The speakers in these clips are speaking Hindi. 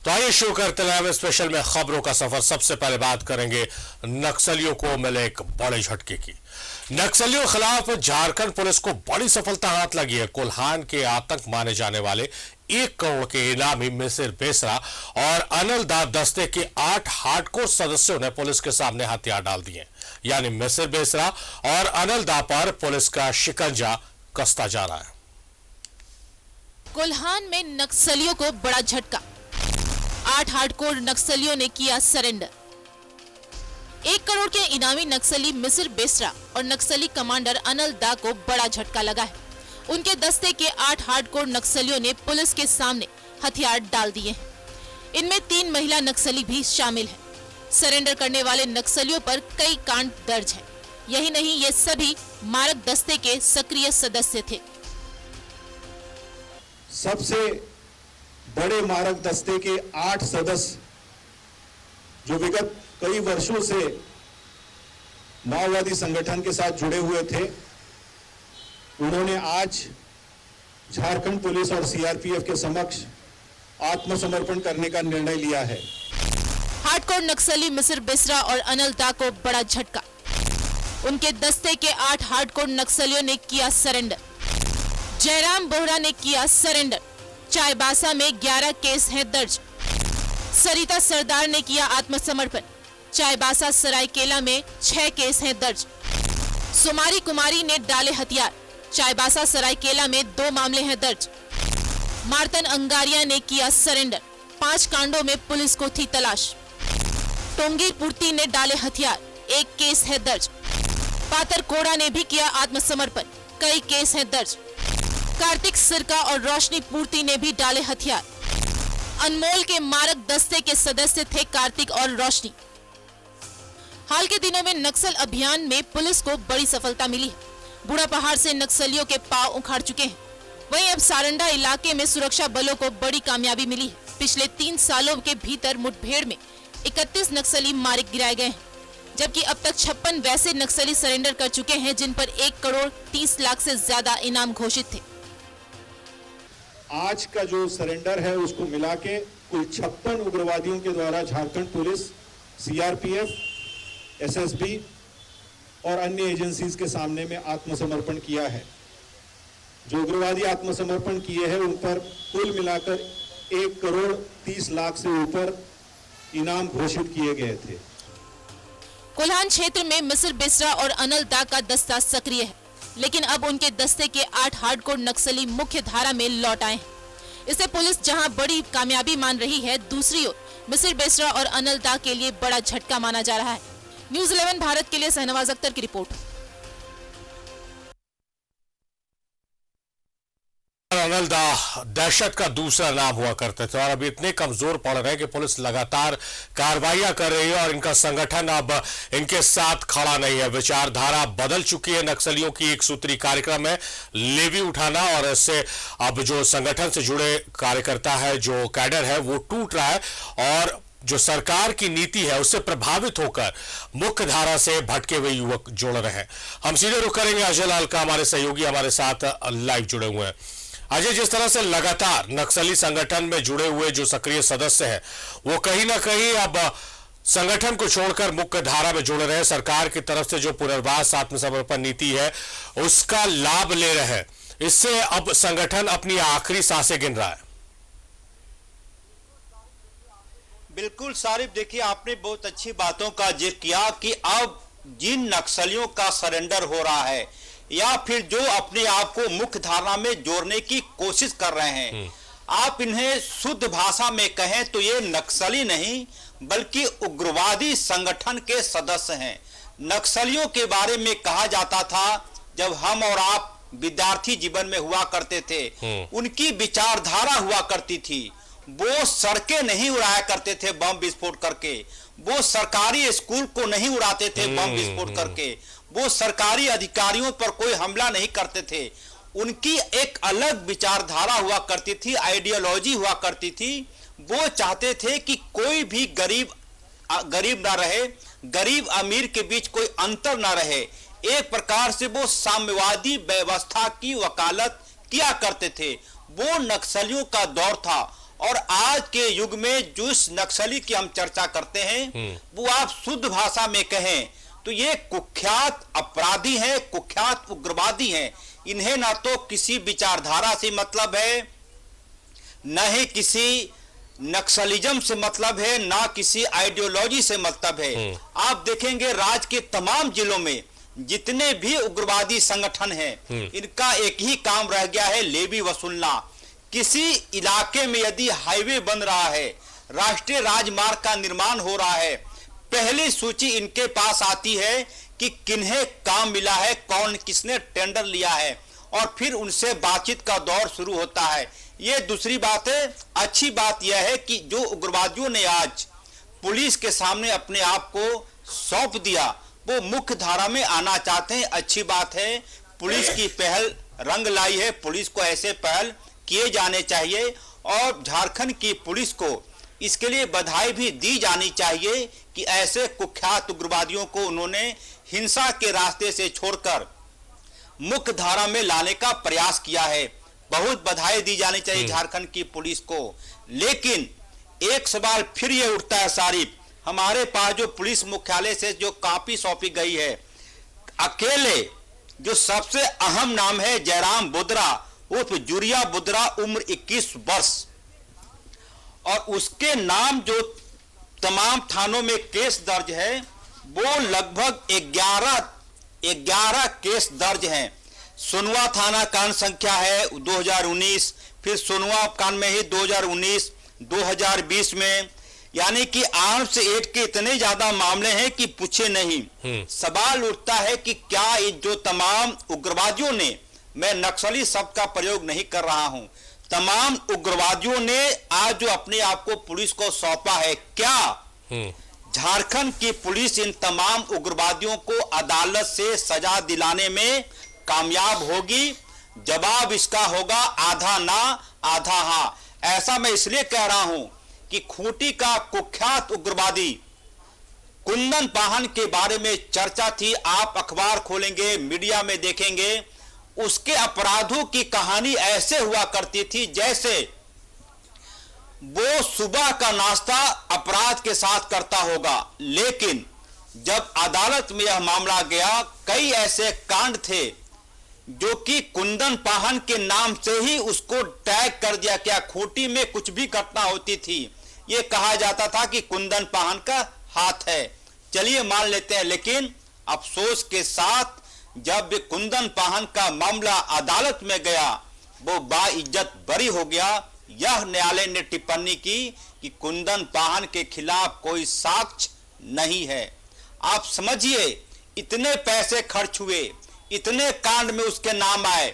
तो आइए शुरू करते हैं स्पेशल में खबरों का सफर। सबसे पहले बात करेंगे नक्सलियों को मिले एक बड़े झटके की। नक्सलियों के खिलाफ झारखंड पुलिस को बड़ी सफलता हाथ लगी है। कोल्हान के आतंक माने जाने वाले 1 करोड़ के इनामी मिसिर बेसरा और अनिल दा दस्ते के 8 हार्डकोर सदस्यों ने पुलिस के सामने हथियार डाल दिए। यानी मिसिर बेसरा और अनिल दा पर पुलिस का शिकंजा कसता जा रहा है। कोल्हान में नक्सलियों को बड़ा झटका, 8 हार्डकोर नक्सलियों ने किया सरेंडर। 1 करोड़ के इनामी नक्सली मिसिर बेसरा और नक्सली कमांडर अनिल दा को बड़ा झटका लगा है। उनके दस्ते के 8 हार्डकोर नक्सलियों ने पुलिस के सामने हथियार डाल दिए हैं। इनमें 3 महिला नक्सली भी शामिल हैं। सरेंडर करने वाले नक्सलियों पर कई कांड दर्ज हैं। यही नहीं, ये सभी मारक दस्ते के सक्रिय सदस्य थे। सबसे बड़े मारक दस्ते के 8 सदस्य जो विगत कई वर्षों से माओवादी संगठन के साथ जुड़े हुए थे, उन्होंने आज झारखंड पुलिस और सीआरपीएफ के समक्ष आत्मसमर्पण करने का निर्णय लिया है। हार्डकोर नक्सली मिसिर बेसरा और अनिल दा को बड़ा झटका, उनके दस्ते के 8 हार्डकोर नक्सलियों ने किया सरेंडर। जयराम बोहरा ने किया सरेंडर। चाईबासा में 11 केस हैं दर्ज। सरिता सरदार ने किया आत्मसमर्पण। चाईबासा सरायकेला में 6 केस हैं दर्ज। सुमारी कुमारी ने डाले हथियार। चाईबासा सरायकेला में 2 मामले हैं दर्ज। मार्तन अंगारिया ने किया सरेंडर। 5 कांडों में पुलिस को थी तलाश। टोंगी पूर्ति ने डाले हथियार। 1 केस है दर्ज। पातर कोड़ा ने भी किया आत्मसमर्पण। कई केस हैं दर्ज। कार्तिक सिरका और रोशनी पूर्ति ने भी डाले हथियार। अनमोल के मारक दस्ते के सदस्य थे कार्तिक और रोशनी। हाल के दिनों में नक्सल अभियान में पुलिस को बड़ी सफलता मिली है। बूढ़ा पहाड़ से नक्सलियों के पांव उखाड़ चुके हैं। वहीं अब सारंडा इलाके में सुरक्षा बलों को बड़ी कामयाबी मिली है। पिछले 3 सालों के भीतर मुठभेड़ में 31 नक्सली मारे गिराए गए हैं, जबकि अब तक 56 वैसे नक्सली सरेंडर कर चुके हैं जिन पर 1 करोड़ 30 लाख से ज्यादा इनाम घोषित थे। आज का जो सरेंडर है उसको मिला के कुल 56 उग्रवादियों के द्वारा झारखंड पुलिस, सीआरपीएफ, एसएसबी और अन्य एजेंसीज के सामने में आत्मसमर्पण किया है। जो उग्रवादी आत्मसमर्पण किए हैं उन पर कुल मिलाकर 1 करोड़ 30 लाख से ऊपर इनाम घोषित किए गए थे। कोल्हान क्षेत्र में मिसिर बेसरा और अनिल दा का दस्ता सक्रिय है, लेकिन अब उनके दस्ते के 8 हार्डकोर नक्सली मुख्य धारा में लौट आए हैं। इसे पुलिस जहां बड़ी कामयाबी मान रही है, दूसरी ओर मिसिर बेसरा और अनिल दा के लिए बड़ा झटका माना जा रहा है। न्यूज़ 11 भारत के लिए शहनवाज अख्तर की रिपोर्ट। अनिल दा दहशत का दूसरा नाम हुआ करते थे और अभी इतने कमजोर पड़ रहे हैं कि पुलिस लगातार कार्रवाइयां कर रही है और इनका संगठन अब इनके साथ खड़ा नहीं है। विचारधारा बदल चुकी है। नक्सलियों की एक सूत्री कार्यक्रम है लेवी उठाना, और इससे अब जो संगठन से जुड़े कार्यकर्ता है, जो कैडर है, वो टूट रहा है और जो सरकार की नीति है उससे प्रभावित होकर मुख्य धारा से भटके हुए युवक जुड़ रहे हैं। हम सीधे रुक करेंगे अजय लाल का, हमारे सहयोगी हमारे साथ लाइव जुड़े हुए हैं। अजय, जिस तरह से लगातार नक्सली संगठन में जुड़े हुए जो सक्रिय सदस्य हैं वो कहीं ना कहीं अब संगठन को छोड़कर मुख्य धारा में जुड़ रहे हैं, सरकार की तरफ से जो पुनर्वास आत्मसमर्पण नीति है उसका लाभ ले रहे हैं, इससे अब संगठन अपनी आखिरी सांसें गिन रहा है। बिल्कुल सारिफ, देखिए आपने बहुत अच्छी बातों का जिक्र किया कि अब जिन नक्सलियों का सरेंडर हो रहा है या फिर जो अपने आप को मुख्य धारा में जोड़ने की कोशिश कर रहे हैं, आप इन्हें शुद्ध भाषा में कहें तो ये नक्सली नहीं बल्कि उग्रवादी संगठन के सदस्य हैं। नक्सलियों के बारे में कहा जाता था जब हम और आप विद्यार्थी जीवन में हुआ करते थे, उनकी विचारधारा हुआ करती थी। वो सड़कें नहीं उड़ाया करते थे बम विस्फोट करके, वो सरकारी स्कूल को नहीं उड़ाते थे बम विस्फोट करके, वो सरकारी अधिकारियों पर कोई हमला नहीं करते थे। उनकी एक अलग विचारधारा हुआ करती थी, आइडियोलॉजी हुआ करती थी। वो चाहते थे कि कोई भी गरीब ना रहे, गरीब अमीर के बीच कोई अंतर ना रहे। एक प्रकार से वो साम्यवादी व्यवस्था की वकालत किया करते थे। वो नक्सलियों का दौर था और आज के युग में जो इस नक्सली की हम चर्चा करते हैं वो आप शुद्ध भाषा में कहें तो ये कुख्यात अपराधी हैं, कुख्यात उग्रवादी हैं। इन्हें ना तो किसी विचारधारा से मतलब है, न ही किसी नक्सलिज्म से मतलब है, ना किसी आइडियोलॉजी से मतलब है। आप देखेंगे राज्य के तमाम जिलों में जितने भी उग्रवादी संगठन हैं, इनका एक ही काम रह गया है, लेवी वसूलना। किसी इलाके में यदि हाईवे बन रहा है, राष्ट्रीय राजमार्ग का निर्माण हो रहा है, पहली सूची इनके पास आती है कि किन्हें काम मिला है, कौन किसने टेंडर लिया है, और फिर उनसे बातचीत का दौर शुरू होता है। ये दूसरी बात है। अच्छी बात यह है कि जो उग्रवादियों ने आज पुलिस के सामने अपने आप को सौंप दिया, वो मुख्य धारा में आना चाहते हैं। अच्छी बात है, पुलिस की पहल रंग लाई है, पुलिस को ऐसे पहल किए जाने चाहिए और झारखंड की पुलिस को इसके लिए बधाई भी दी जानी चाहिए कि ऐसे कुख्यात उग्रवादियों को उन्होंने हिंसा के रास्ते से छोड़कर मुख्य धारा में लाने का प्रयास किया है। बहुत बधाई दी जानी चाहिए झारखंड की पुलिस को। लेकिन एक सवाल फिर ये उठता है सारिफ, हमारे पास जो पुलिस मुख्यालय से जो कॉपी सौंपी गई है, अकेले जो सबसे अहम नाम है जयराम बोदरा उर्फ जुरिया बोदरा, उम्र 21 वर्ष, और उसके नाम जो तमाम थानों में केस दर्ज है वो लगभग 11 केस दर्ज हैं। सोनवा थाना कांड संख्या है 2019, फिर सोनवा कांड में ही 2019, 2020 में, यानी कि आर्म्स एक्ट के इतने ज्यादा मामले हैं कि पूछे नहीं। सवाल उठता है कि क्या जो तमाम उग्रवादियों ने, मैं नक्सली शब्द का प्रयोग नहीं कर रहा हूं, तमाम उग्रवादियों ने आज जो अपने आप को पुलिस को सौंपा है, क्या झारखंड की पुलिस इन तमाम उग्रवादियों को अदालत से सजा दिलाने में कामयाब होगी? जवाब इसका होगा आधा ना आधा हाँ। ऐसा मैं इसलिए कह रहा हूं कि खूंटी का कुख्यात उग्रवादी कुंदन पाहन के बारे में चर्चा थी। आप अखबार खोलेंगे, मीडिया में देखेंगे, उसके अपराधों की कहानी ऐसे हुआ करती थी जैसे वो सुबह का नाश्ता अपराध के साथ करता होगा। लेकिन जब अदालत में यह मामला गया, कई ऐसे कांड थे जो कि कुंदन पाहन के नाम से ही उसको टैग कर दिया गया। खूंटी में कुछ भी घटना होती थी, ये कहा जाता था कि कुंदन पाहन का हाथ है। चलिए मान लेते हैं, लेकिन अफसोस के साथ जब कुंदन पाहन का मामला अदालत में गया, वो बाइज्जत बरी हो गया। यह न्यायालय ने टिप्पणी की कि कुंदन पाहन के खिलाफ कोई साक्ष्य नहीं है। आप समझिए, इतने पैसे खर्च हुए, इतने कांड में उसके नाम आए,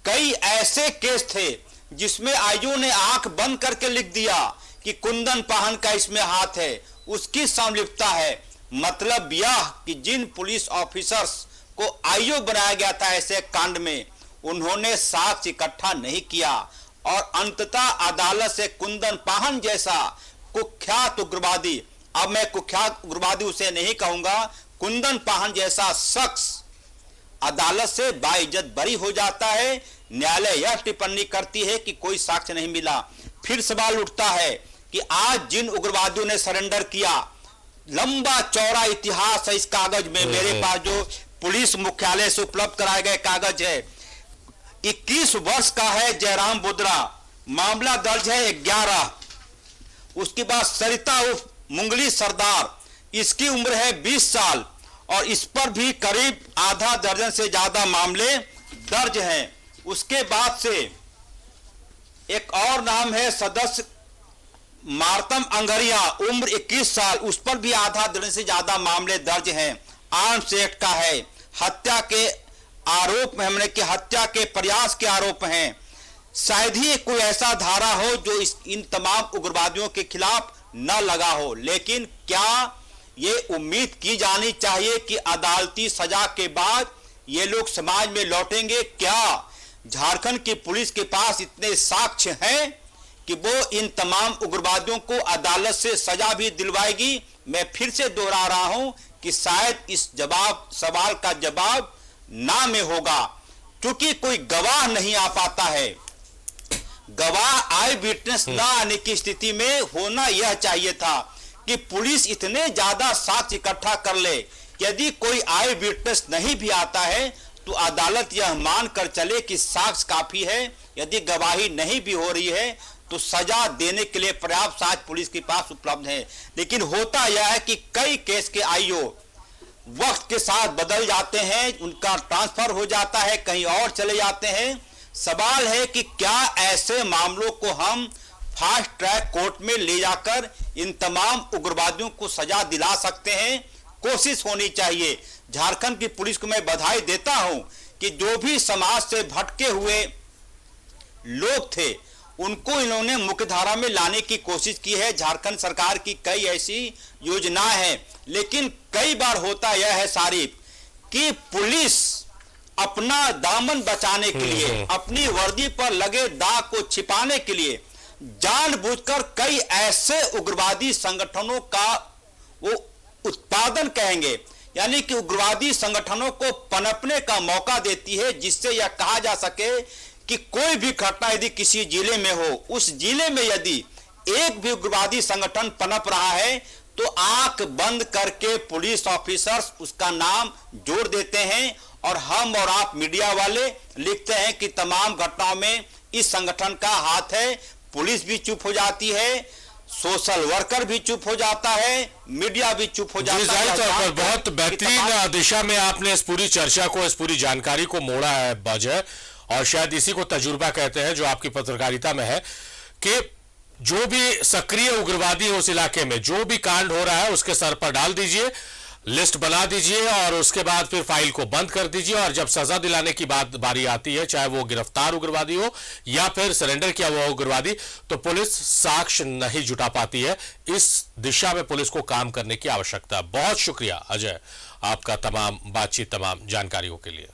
कई ऐसे केस थे जिसमें आईओ ने आंख बंद करके लिख दिया कि कुंदन पाहन का इसमें हाथ है, उसकी संलिप्तता है। मतलब यह कि जिन पुलिस ऑफिसर्स को आईओ बनाया गया था ऐसे कांड में, उन्होंने साक्ष्य इकट्ठा नहीं किया और अंततः अदालत से कुंदन पाहन जैसा कुख्यात उग्रवादी, अब मैं कुख्यात उग्रवादी उसे नहीं कहूंगा, कुंदन पाहन जैसा शख्स अदालत से बाइज्जत बरी हो जाता है। न्यायालय यह टिप्पणी करती है कि कोई साक्ष्य नहीं मिला। फिर सवाल उठता है कि आज जिन उग्रवादियों ने सरेंडर किया, लंबा चौड़ा इतिहास है इस कागज में। मेरे पास जो पुलिस मुख्यालय से उपलब्ध कराए गए कागज है, 21 वर्ष का है जयराम बोदरा, मामला दर्ज है 11। उसके बाद सरिता उर्फ मुंगली सरदार, इसकी उम्र है 20 साल और इस पर भी करीब आधा दर्जन से ज्यादा मामले दर्ज हैं। उसके बाद से एक और नाम है सदस्य मारतम अंगरिया, उम्र 21 साल, उस पर भी आधा दर्जन से ज्यादा मामले दर्ज हैं। आर्म्स एक्ट का है, हत्या के आरोप में, हमने कि हत्या के प्रयास के आरोप हैं। शायद ही कोई ऐसा धारा हो जो इन तमाम उग्रवादियों के खिलाफ न लगा हो। लेकिन क्या ये उम्मीद की जानी चाहिए कि अदालती सजा के बाद ये लोग समाज में लौटेंगे? क्या झारखंड की पुलिस के पास इतने साक्ष्य हैं कि वो इन तमाम उग्रवादियों को अदालत से सजा भी दिलवाएगी? मैं फिर से दोहरा रहा हूं कि शायद इस सवाल का जवाब ना में होगा, क्योंकि कोई गवाह नहीं आ पाता है। गवाह आई विटनेस न आने की स्थिति में होना यह चाहिए था कि पुलिस इतने ज्यादा साक्ष्य इकट्ठा कर ले, यदि कोई आई विटनेस नहीं भी आता है तो अदालत यह मान कर चले कि साक्ष्य काफी है, यदि गवाही नहीं भी हो रही है तो सजा देने के लिए पर्याप्त साक्ष्य पुलिस के पास उपलब्ध है। लेकिन होता यह है कि कई केस के आईओ वक्त के साथ बदल जाते हैं, उनका ट्रांसफर हो जाता है, कहीं और चले जाते हैं। सवाल है कि क्या ऐसे मामलों को हम फास्ट ट्रैक कोर्ट में ले जाकर इन तमाम उग्रवादियों को सजा दिला सकते हैं? कोशिश होनी चाहिए। झारखंड की पुलिस को मैं बधाई देता हूं कि जो भी समाज से भटके हुए लोग थे उनको इन्होंने मुख्यधारा में लाने की कोशिश की है। झारखंड सरकार की कई ऐसी योजनाएं हैं, लेकिन कई बार होता यह है सारिफ कि पुलिस अपना दामन बचाने के लिए, अपनी वर्दी पर लगे दाग को छिपाने के लिए जानबूझकर कई ऐसे उग्रवादी संगठनों का वो उत्पादन कहेंगे, यानी कि उग्रवादी संगठनों को पनपने का मौका देती है, जिससे यह कहा जा सके कि कोई भी घटना यदि किसी जिले में हो, उस जिले में यदि एक भी उग्रवादी संगठन पनप रहा है तो आंख बंद करके पुलिस ऑफिसर्स उसका नाम जोड़ देते हैं और हम और आप मीडिया वाले लिखते हैं कि तमाम घटनाओं में इस संगठन का हाथ है। पुलिस भी चुप हो जाती है, सोशल वर्कर भी चुप हो जाता है, मीडिया भी चुप हो जाता है। जाहिर तौर पर बहुत बेहतरीन दिशा में आपने इस पूरी चर्चा को, इस पूरी जानकारी को मोड़ा है बाजय, और शायद इसी को तजुर्बा कहते हैं जो आपकी पत्रकारिता में है कि जो भी सक्रिय उग्रवादी उस इलाके में जो भी कांड हो रहा है उसके सर पर डाल दीजिए, लिस्ट बना दीजिए और उसके बाद फिर फाइल को बंद कर दीजिए, और जब सजा दिलाने की बारी आती है, चाहे वो गिरफ्तार उग्रवादी हो या फिर सरेंडर किया हुआ उग्रवादी, तो पुलिस साक्ष्य नहीं जुटा पाती है। इस दिशा में पुलिस को काम करने की आवश्यकता है। बहुत शुक्रिया अजय आपका तमाम बातचीत, तमाम जानकारियों के लिए।